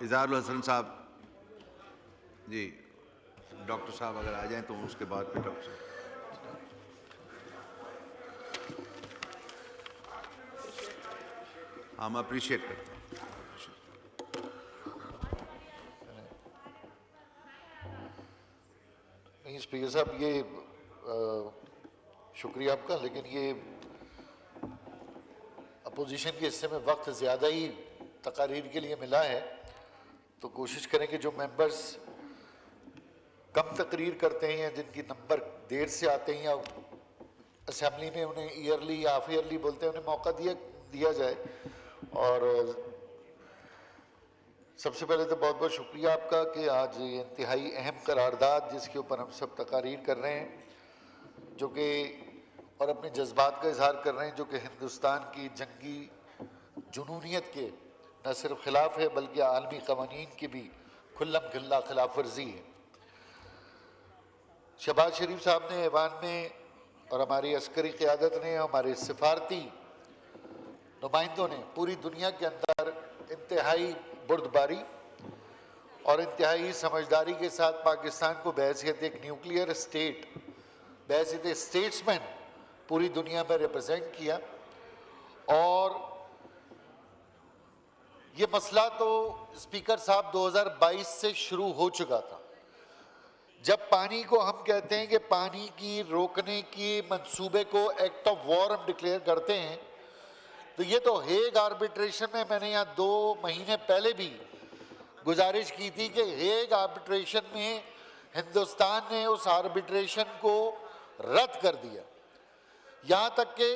इजहारुल हसन साहब जी, डॉक्टर साहब अगर आ जाएं तो उसके बाद फिर डॉक्टर साहब। हम अप्रिशिएट करते हैं। नहीं स्पीकर साहब, ये शुक्रिया आपका, लेकिन ये अपोजिशन के हिस्से में वक्त ज़्यादा ही तकारीर के लिए मिला है, तो कोशिश करें कि जो मेंबर्स कम तकरीर करते हैं या जिनकी नंबर देर से आते हैं या असेंबली में उन्हें ईयरली या हाफ ईयरली बोलते हैं, उन्हें मौका दिया जाए। और सबसे पहले तो बहुत बहुत शुक्रिया आपका कि आज ये इंतहाई अहम करारदाद जिसके ऊपर हम सब तकारीर कर रहे हैं, जो कि और अपने जज्बात का इजहार कर रहे हैं, जो कि हिंदुस्तान की जंगी जुनूनियत के न सिर्फ खिलाफ है बल्कि आलमी कवानीन की भी खुल्लम खुल्ला खिलाफ वर्जी है। शहबाज शरीफ साहब ने ऐवान में और हमारी अस्करी क़यादत ने, हमारे सिफारती नुमाइंदों ने पूरी दुनिया के अंदर इंतहाई बुर्दबारी और इंतहाई समझदारी के साथ पाकिस्तान को बहैसियत एक न्यूक्लियर स्टेट, बहैसियत स्टेट्समैन पूरी दुनिया में रिप्रेजेंट किया। और ये मसला तो स्पीकर साहब 2022 से शुरू हो चुका था। जब पानी को हम कहते हैं कि पानी की रोकने की मंसूबे को एक्ट ऑफ वॉर हम डिक्लेयर करते हैं, तो ये तो हेग आर्बिट्रेशन में मैंने यहाँ 2 महीने पहले भी गुजारिश की थी कि हेग आर्बिट्रेशन में हिंदुस्तान ने उस आर्बिट्रेशन को रद्द कर दिया। यहाँ तक कि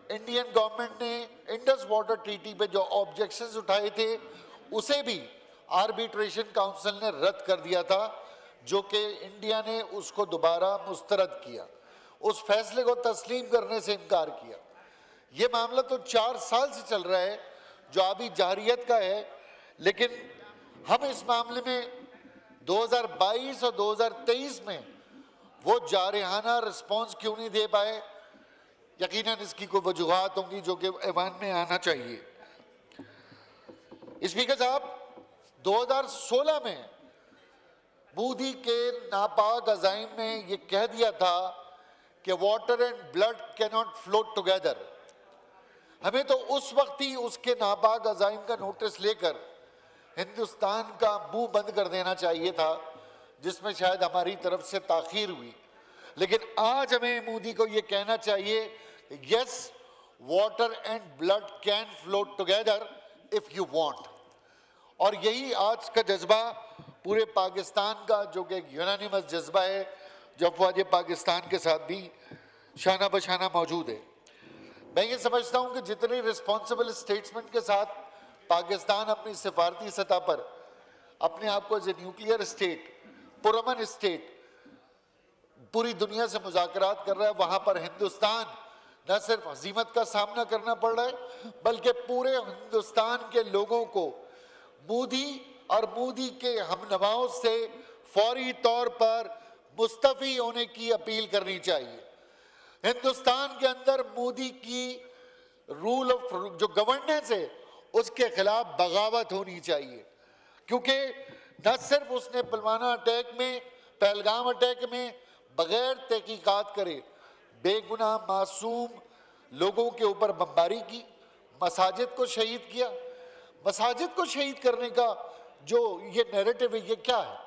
इंडियन गवर्नमेंट ने इंडस वाटर ट्रीटी पे जो ऑब्जेक्शंस उठाए थे उसे भी आर्बिट्रेशन काउंसिल ने रद्द कर दिया था, जो कि इंडिया ने उसको दोबारा मुस्तरद किया, उस फैसले को तस्लीम करने से इनकार किया। ये मामला तो 4 साल से चल रहा है जो अभी जारियत का है, लेकिन हम इस मामले में 2022 और 2023 में वो जारहाना रिस्पॉन्स क्यों नहीं दे पाए? यकीनन इसकी कोई वजूहात होंगी जो कि ऐवान में आना चाहिए। स्पीकर साहब, 2016 में मोदी के नापाक अज़ाइम ने ये कह दिया था कि water and blood can not float together. हमें तो उस वक्त ही उसके नापाक अज़ाइम का नोटिस लेकर हिंदुस्तान का मुंह बंद कर देना चाहिए था, जिसमें शायद हमारी तरफ से ताख़ीर हुई। लेकिन आज हमें मोदी को ये कहना चाहिए, yes, water and blood can float together if you want. और यही आज का जज्बा पूरे पाकिस्तान का, जो कि एक यूनानिमस जज्बा है, जो अफवाज पाकिस्तान के साथ भी शाना बशाना मौजूद है। मैं ये समझता हूँ कि जितने रिस्पॉन्सिबल स्टेट्समेंट के साथ पाकिस्तान अपनी सिफारती सतह पर अपने आप को एज ए न्यूक्लियर स्टेट, पुरअमन स्टेट पूरी दुनिया से मुज़ाकरात कर रहा है, वहाँ पर हिंदुस्तान न सिर्फ हज़ीमत का सामना करना पड़ रहा है बल्कि पूरे हिंदुस्तान के लोगों को मोदी और मोदी के हमनवाओं से फौरी तौर पर मुस्तफ़ी होने की अपील करनी चाहिए। हिंदुस्तान के अंदर मोदी की रूल ऑफ जो गवर्नेंस है उसके खिलाफ बगावत होनी चाहिए, क्योंकि न सिर्फ उसने पुलवामा अटैक में, पहलगाम अटैक में बगैर तहकीकात करे बेगुनाह मासूम लोगों के ऊपर बमबारी की, मसाजिद को शहीद किया। मसाजिद को शहीद करने का जो ये नैरेटिव है, ये क्या है?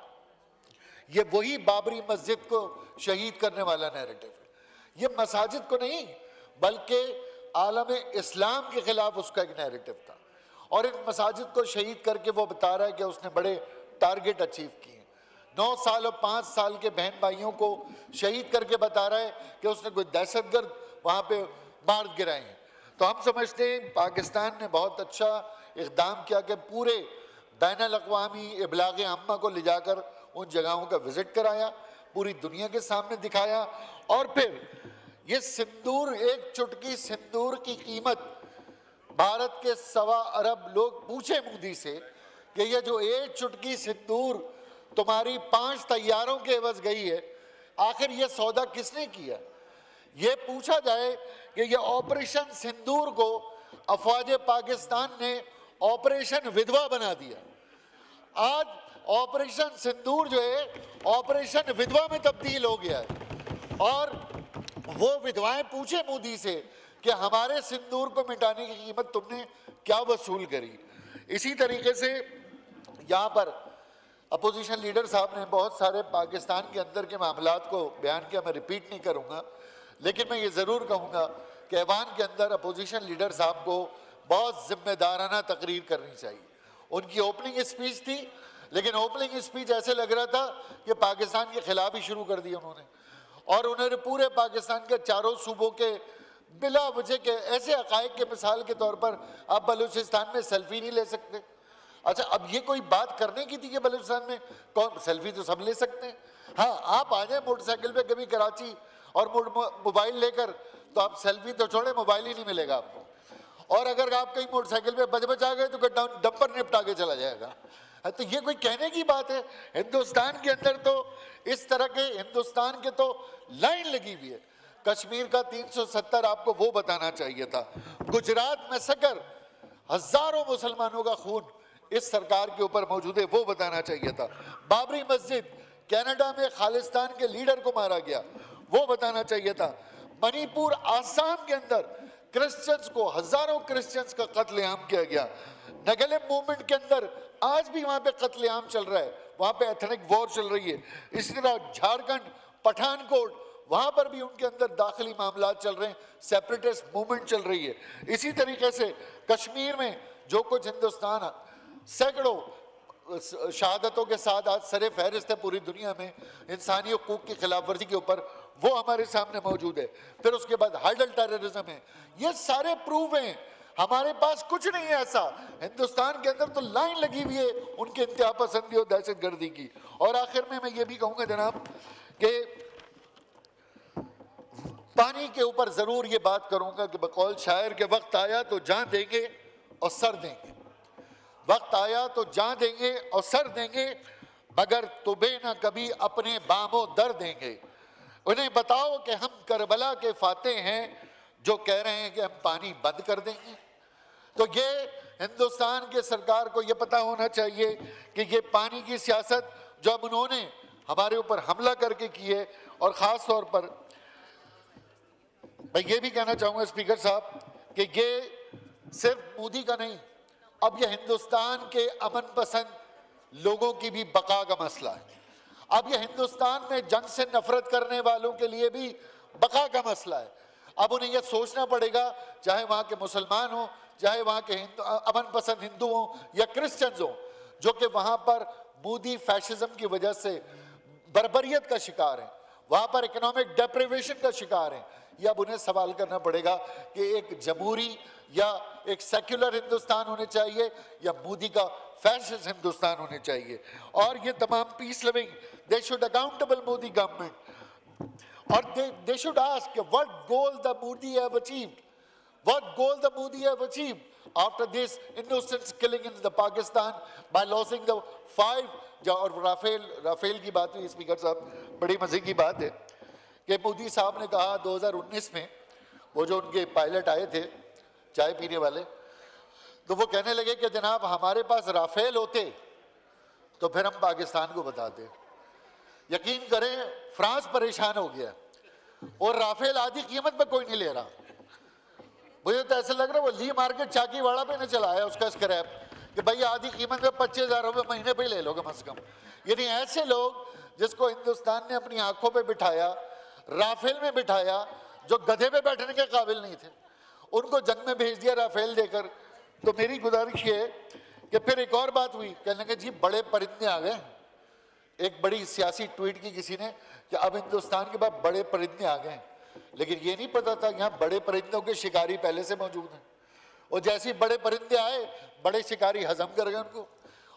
ये वही बाबरी मस्जिद को शहीद करने वाला नैरेटिव है। ये मसाजिद को नहीं बल्कि आलम इस्लाम के खिलाफ उसका एक नैरेटिव था। और इन मसाजिद को शहीद करके वो बता रहा है कि उसने बड़े टारगेट अचीव किए। 9 साल और 5 साल के बहन भाइयों को शहीद करके बता रहा है कि उसने कोई दहशतगर्द वहाँ पे मार गिराए हैं। तो हम समझते हैं पाकिस्तान ने बहुत अच्छा इक़दाम किया कि पूरे बैनुल-अक़वामी इबलाग़ अम्मा को ले जाकर उन जगहों का विज़िट कराया, पूरी दुनिया के सामने दिखाया। और फिर ये सिंदूर, एक चुटकी सिंदूर की कीमत भारत के 1.25 अरब लोग पूछे मोदी से कि ये जो एक चुटकी सिंदूर तुम्हारी 5 तैयारों के एवज गई है, आखिर ये सौदा किसने किया? ये पूछा जाए कि ये ऑपरेशन सिंदूर को अफवाज पाकिस्तान ने ऑपरेशन विधवा बना दिया। आज ऑपरेशन सिंदूर जो है ऑपरेशन विधवा में तब्दील हो गया है। और वो विधवाएं पूछे मोदी से कि हमारे सिंदूर को मिटाने की कीमत तुमने क्या वसूल करी। इसी तरीके से यहाँ पर अपोजिशन लीडर साहब ने बहुत सारे पाकिस्तान के अंदर के मामलात को बयान किया, मैं रिपीट नहीं करूँगा, लेकिन मैं ये ज़रूर कहूँगा कि ऐवान के अंदर अपोजिशन लीडर साहब को बहुत जिम्मेदाराना तकरीर करनी चाहिए। उनकी ओपनिंग स्पीच थी, लेकिन ओपनिंग स्पीच ऐसे लग रहा था कि पाकिस्तान के खिलाफ ही शुरू कर दिया उन्होंने, और उन्होंने पूरे पाकिस्तान के चारों सूबों के बिला वजह के ऐसे अकायद के मिसाल के तौर पर आप बलूचिस्तान में सेल्फी नहीं ले सकते। अच्छा, अब ये कोई बात करने की थी कि बलूचिस्तान में कौन सेल्फी तो सब ले सकते हैं। हाँ, आप आ जाए मोटरसाइकिल पे कभी कराची और मोबाइल लेकर, तो आप सेल्फी तो छोड़े, मोबाइल ही नहीं मिलेगा आपको। और अगर आप कहीं मोटरसाइकिल पे बच आ गए तो डंपर निपटा के चला जाएगा। तो ये कोई कहने की बात है? हिंदुस्तान के अंदर तो इस तरह के हिंदुस्तान के तो लाइन लगी हुई है। कश्मीर का 370 आपको वो बताना चाहिए था। गुजरात में सकर हजारों मुसलमानों का खून इस सरकार के ऊपर मौजूद है, वो बताना चाहिए था। बाबरी मस्जिद, कनाडा में खालिस्तान के लीडर को मारा गया, वो बताना चाहिए था। मणिपुर, आसाम के अंदर क्रिश्चियंस को, हजारों क्रिश्चियंस का कत्लेआम किया गया। नागालैंड मूवमेंट के अंदर आज भी वहां पे कत्लेआम चल रहा है, वहां पे एथनिक वॉर चल रही है। इसी तरह झारखंड, पठानकोट, वहां पर भी उनके अंदर दाखिली मामला चल रहे हैं, सेपरेटिस्ट मूवमेंट चल रही है। इसी तरीके से कश्मीर में जो कुछ हिंदुस्तान सैकड़ों शहादतों के साथ आज सरे फहरिस्त है पूरी दुनिया में इंसानी हकूक की खिलाफ वर्जी के ऊपर, वो हमारे सामने मौजूद है। फिर उसके बाद हाइडल टेररिज्म है, ये सारे प्रूव हैं। हमारे पास कुछ नहीं है ऐसा। हिंदुस्तान के अंदर तो लाइन लगी हुई है उनके इंतहा पसंदी और दहशत गर्दी की। और आखिर में मैं ये भी कहूंगा जनाब कि पानी के ऊपर जरूर ये बात करूंगा कि बकौल शायर के वक्त आया तो जान देंगे और सर देंगे, वक्त आया तो जान देंगे और सर देंगे, मगर तुम्हें ना कभी अपने बामो दर देंगे। उन्हें बताओ कि हम करबला के फाते हैं जो कह रहे हैं कि हम पानी बंद कर देंगे। तो ये हिंदुस्तान के सरकार को ये पता होना चाहिए कि ये पानी की सियासत जो अब उन्होंने हमारे ऊपर हमला करके की है, और ख़ास तौर पर मैं ये भी कहना चाहूँगा स्पीकर साहब कि ये सिर्फ मोदी का नहीं, अब ये हिंदुस्तान के अमन पसंद लोगों की भी बका का मसला है। अब ये हिंदुस्तान में जंग से नफरत करने वालों के लिए भी बका का मसला है। अब उन्हें यह सोचना पड़ेगा, चाहे वहाँ के मुसलमान हों, चाहे वहाँ के अमन पसंद हिंदू हों या क्रिश्चियंस हों, जो कि वहाँ पर मोदी फैशिज्म की वजह से बर्बरियत का शिकार हैं, वहाँ पर इकोनॉमिक डेप्रिवेशन का शिकार हैं। या अब उन्हें सवाल करना पड़ेगा कि एक जमहूरी या एक सेक्युलर हिंदुस्तान होने चाहिए या मोदी का फैशिस्ट हिंदुस्तान होने चाहिए। और ये तमाम peace loving, they should accountable Modi government, और they should ask what goal the Modi have achieved, what goal the Modi have achieved after this innocent killing in the Pakistan by losing the 5। और Rafale की बात हुई speaker साहब, बड़ी मजे की बात है कि मोदी साहब ने कहा 2019 में वो जो उनके पायलट आए थे चाय पीने वाले, तो वो कहने लगे कि जनाब हमारे पास राफेल होते तो फिर हम पाकिस्तान को बताते। यकीन करें फ्रांस परेशान हो गया और राफेल आधी कीमत पे कोई नहीं ले रहा। मुझे तो ऐसा लग रहा है वो ली मार्केट चाकीवाड़ा पे न चलाया उसका स्क्रैप कि भाई आधी कीमत पे 25,000 रुपये महीने पे ले लो कम से कम। यानी ऐसे लोग जिसको हिंदुस्तान ने अपनी आंखों पे बिठाया, राफेल में बिठाया, जो गधे पे बैठने के काबिल नहीं थे, उनको जंग में भेज दिया राफेल देकर। तो मेरी गुजारिश ये है कि फिर एक और बात हुई, कहने लगे जी बड़े परिंदे आ गए। एक बड़ी सियासी ट्वीट की किसी ने कि अब हिंदुस्तान के पास बड़े परिंदे आ गए, लेकिन ये नहीं पता था यहाँ बड़े परिंदों के शिकारी पहले से मौजूद हैं। और जैसे ही बड़े परिंदे आए, बड़े शिकारी हजम कर गए उनको,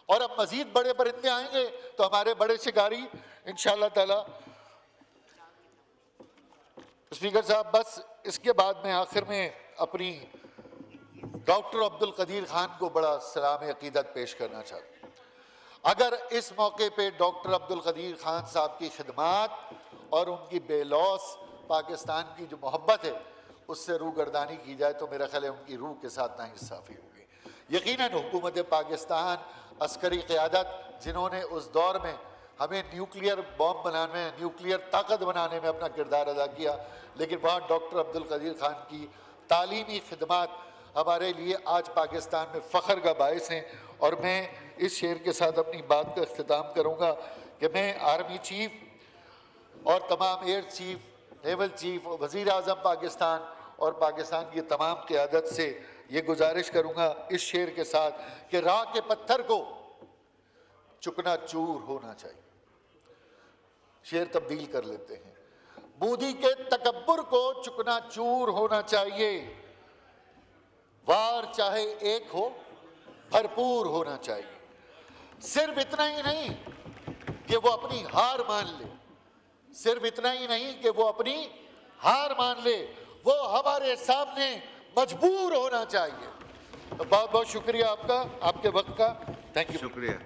और अब मजीद बड़े परिंदे आएंगे तो हमारे बड़े शिकारी इंशाअल्लाह ताला। स्पीकर साहब, बस इसके बाद में आखिर में अपनी डॉक्टर अब्दुल कदीर खान को बड़ा सलाम अकीदत पेश करना चाहता हूँ। अगर इस मौके पे डॉक्टर अब्दुल कदीर खान साहब की खिदमात और उनकी बेलौस पाकिस्तान की जो मोहब्बत है उससे रूगर्दानी की जाए तो मेरा ख्याल है उनकी रूह के साथ नाइंसाफ़ी होगी। यकीनन हुकूमत पाकिस्तान, अस्करी क़यादत जिन्होंने उस दौर में हमें न्यूक्लियर बॉम्ब बनाने, न्यूक्लियर ताकत बनाने में अपना किरदार अदा किया, लेकिन वहाँ डॉक्टर अब्दुल कदीर खान की तालीमी खिदमात हमारे लिए आज पाकिस्तान में फ़ख्र का बायस हैं। और मैं इस शेर के साथ अपनी बात का अख्तिताम करूँगा कि मैं आर्मी चीफ और तमाम एयर चीफ, नेवल चीफ, वज़ीर आज़म पाकिस्तान और पाकिस्तान की तमाम क़यादत से ये गुजारिश करूँगा इस शेर के साथ कि राह के पत्थर को चुकना चूर होना चाहिए। शेर तब्दील कर लेते हैं। बूदी के तकब्बुर को चुकना चूर होना चाहिए, वार चाहे एक हो भरपूर होना चाहिए। सिर्फ इतना ही नहीं कि वो अपनी हार मान ले, सिर्फ इतना ही नहीं कि वो अपनी हार मान ले, वो हमारे सामने मजबूर होना चाहिए। तो बहुत बहुत शुक्रिया आपका, आपके वक्त का। Thank you. शुक्रिया।